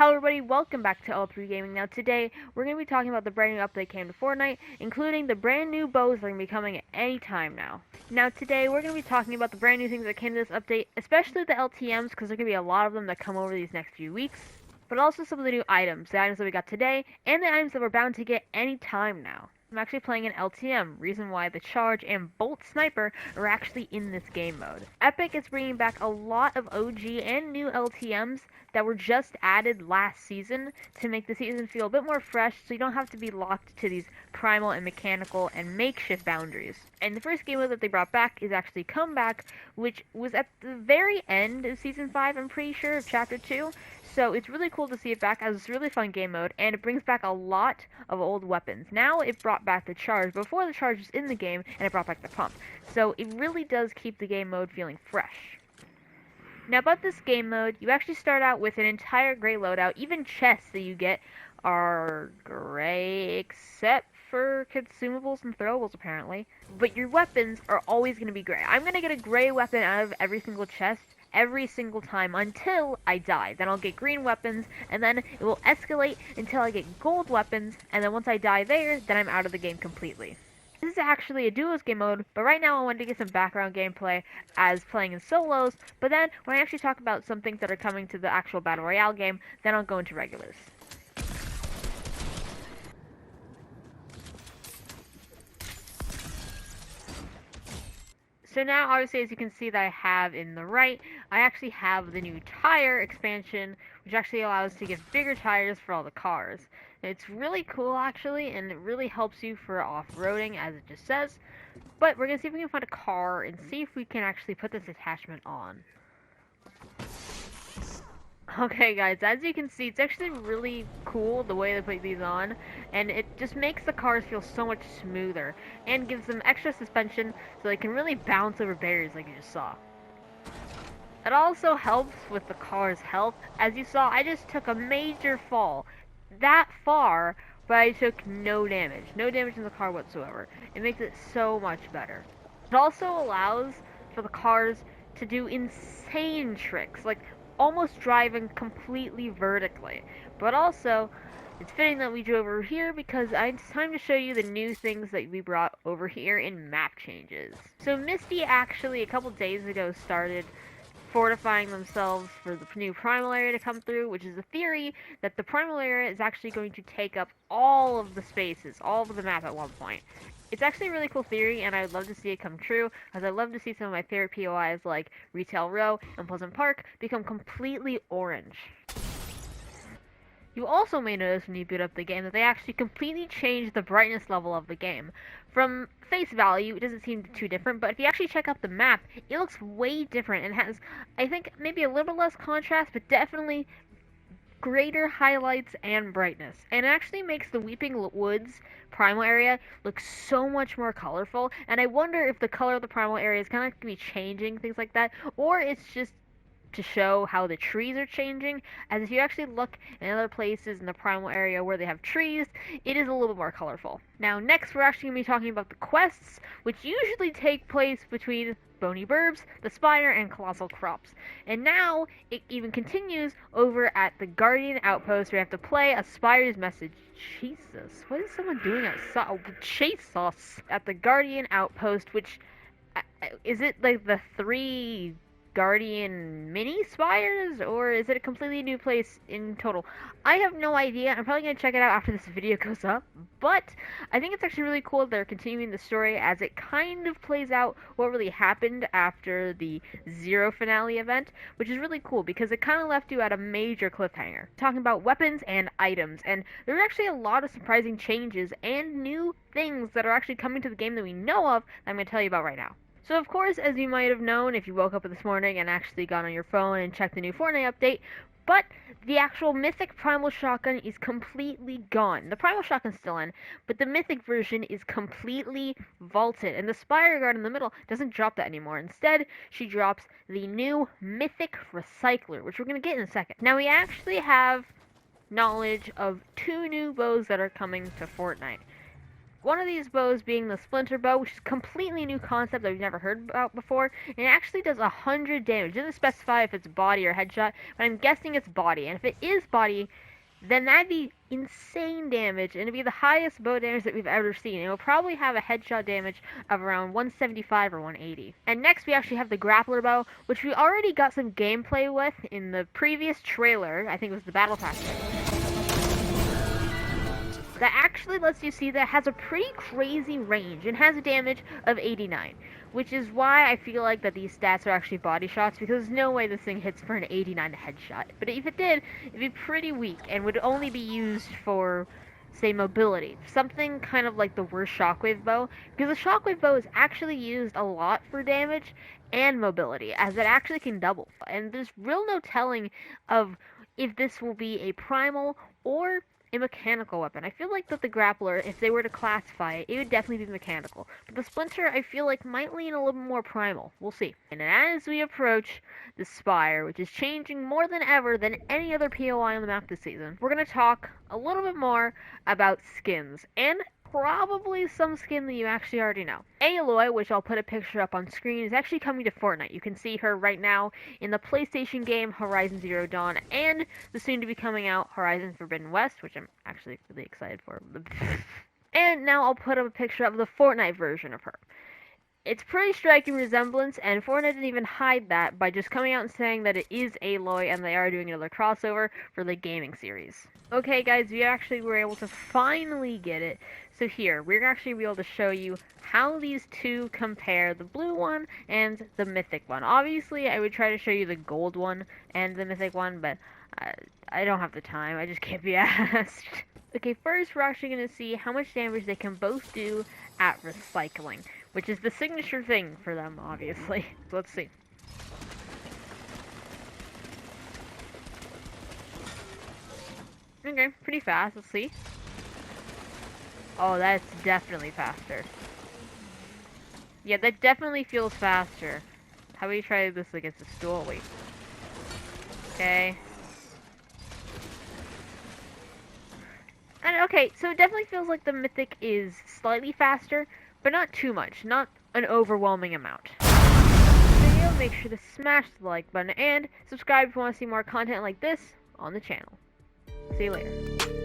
Hello everybody, welcome back to L3 Gaming. Now today, we're going to be talking about the brand new update that came to Fortnite, including the brand new bows that are going to be coming at any time now. Now today, we're going to be talking about the brand new things that came to this update, especially the LTMs, because there are going to be a lot of them that come over these next few weeks. But also some of the new items, the items that we got today, and the items that we're bound to get any time now. I'm actually playing an LTM, reason why the Charge and Bolt Sniper are actually in this game mode. Epic is bringing back a lot of OG and new LTMs that were just added last season to make the season feel a bit more fresh, so you don't have to be locked to these primal and mechanical and makeshift boundaries. And the first game mode that they brought back is actually Comeback, which was at the very end of Season 5, I'm pretty sure, of Chapter 2. So it's really cool to see it back as this really fun game mode, and it brings back a lot of old weapons. Now it brought back the Charge. Before the Charge was in the game, and it brought back the Pump. So it really does keep the game mode feeling fresh. Now about this game mode, you actually start out with an entire gray loadout. Even chests that you get are gray, except for consumables and throwables apparently. But your weapons are always going to be gray. I'm going to get a gray weapon out of every single chest every single time until I die. Then I'll get green weapons, and then it will escalate until I get gold weapons, and then once I die there, then I'm out of the game completely. This is actually a duos game mode, but right now I wanted to get some background gameplay as playing in solos, but then when I actually talk about some things that are coming to the actual Battle Royale game, then I'll go into regulars. So now, obviously, as you can see that I have in the right, I actually have the new tire expansion, which actually allows to get bigger tires for all the cars. And it's really cool, actually, and it really helps you for off-roading, as it just says. But we're going to see if we can find a car and see if we can actually put this attachment on. Okay guys, as you can see, it's actually really cool the way they put these on, and it just makes the cars feel so much smoother, and gives them extra suspension so they can really bounce over barriers like you just saw. It also helps with the car's health. As you saw, I just took a major fall, that far, but I took no damage. No damage in the car whatsoever. It makes it so much better. It also allows for the cars to do insane tricks, like almost driving completely vertically. But also, it's fitting that we drove over here because it's time to show you the new things that we brought over here in map changes. So Misty actually a couple days ago started fortifying themselves for the new primal area to come through, which is a theory that the primal area is actually going to take up all of the spaces, all of the map at one point. It's actually a really cool theory, and I would love to see it come true, as I love to see some of my favorite POIs like Retail Row and Pleasant Park become completely orange. You also may notice when you boot up the game that they actually completely changed the brightness level of the game. From face value, it doesn't seem too different, but if you actually check out the map, it looks way different and has, I think, maybe a little less contrast, but definitely greater highlights and brightness. And it actually makes the Weeping Woods primal area look so much more colorful, and I wonder if the color of the primal area is kind of going to be changing, things like that, or it's just to show how the trees are changing, as if you actually look in other places in the primal area where they have trees, it is a little more colorful. Now next we're actually going to be talking about the quests, which usually take place between Bony Burbs, the Spire, and Colossal Crops. And now it even continues over at the Guardian Outpost where you have to play a Spire's message. Jesus, what is someone doing outside? Oh, chase us! At the Guardian Outpost, which, is it like the 3 Guardian mini spires, or is it a completely new place in total? I have no idea. I'm probably going to check it out after this video goes up, but I think it's actually really cool that they're continuing the story as it kind of plays out what really happened after the Zero finale event, which is really cool because it kind of left you at a major cliffhanger. Talking about weapons and items, and there's actually a lot of surprising changes and new things that are actually coming to the game that we know of that I'm going to tell you about right now. So of course, as you might have known if you woke up this morning and actually got on your phone and checked the new Fortnite update, but the actual Mythic Primal Shotgun is completely gone. The Primal Shotgun's still in, but the Mythic version is completely vaulted, and the Spire Guard in the middle doesn't drop that anymore. Instead, she drops the new Mythic Recycler, which we're going to get in a second. Now we actually have knowledge of 2 new bows that are coming to Fortnite. One of these bows being the Splinter bow, which is a completely new concept that we've never heard about before, and it actually does 100 damage. It doesn't specify if it's body or headshot, but I'm guessing it's body. And if it is body, then that'd be insane damage, and it'd be the highest bow damage that we've ever seen. It will probably have a headshot damage of around 175 or 180. And next we actually have the Grappler bow, which we already got some gameplay with in the previous trailer. I think it was the Battle Pass trailer. That actually lets you see that it has a pretty crazy range and has a damage of 89, which is why I feel like that these stats are actually body shots, because there's no way this thing hits for an 89 headshot. But if it did, it'd be pretty weak and would only be used for, say, mobility. Something kind of like the worst shockwave bow, because the shockwave bow is actually used a lot for damage and mobility, as it actually can double. And there's real no telling of if this will be a primal or a mechanical weapon. I feel like that the Grappler, if they were to classify it, it would definitely be mechanical. But the Splinter, I feel like, might lean a little bit more primal. We'll see. And as we approach the Spire, which is changing more than ever than any other POI on the map this season, we're going to talk a little bit more about skins. And probably some skin that you actually already know. Aloy, which I'll put a picture up on screen, is actually coming to Fortnite. You can see her right now in the PlayStation game Horizon Zero Dawn and the soon to be coming out Horizon Forbidden West, which I'm actually really excited for. And now I'll put up a picture of the Fortnite version of her. It's pretty striking resemblance, and Fortnite didn't even hide that by just coming out and saying that it is Aloy and they are doing another crossover for the gaming series. Okay guys, we actually were able to finally get it. So here, we're actually able to show you how these two compare, the blue one and the mythic one. Obviously, I would try to show you the gold one and the mythic one, but I don't have the time. I just can't be asked. Okay, first we're actually going to see how much damage they can both do at recycling, which is the signature thing for them, obviously. So let's see. Okay, pretty fast. Let's see. Oh, that's definitely faster. Yeah, that definitely feels faster. How about you try this against a stool? Wait. Okay. And okay, so it definitely feels like the mythic is slightly faster, but not too much. Not an overwhelming amount. Video, make sure to smash the like button and subscribe if you want to see more content like this on the channel. See you later.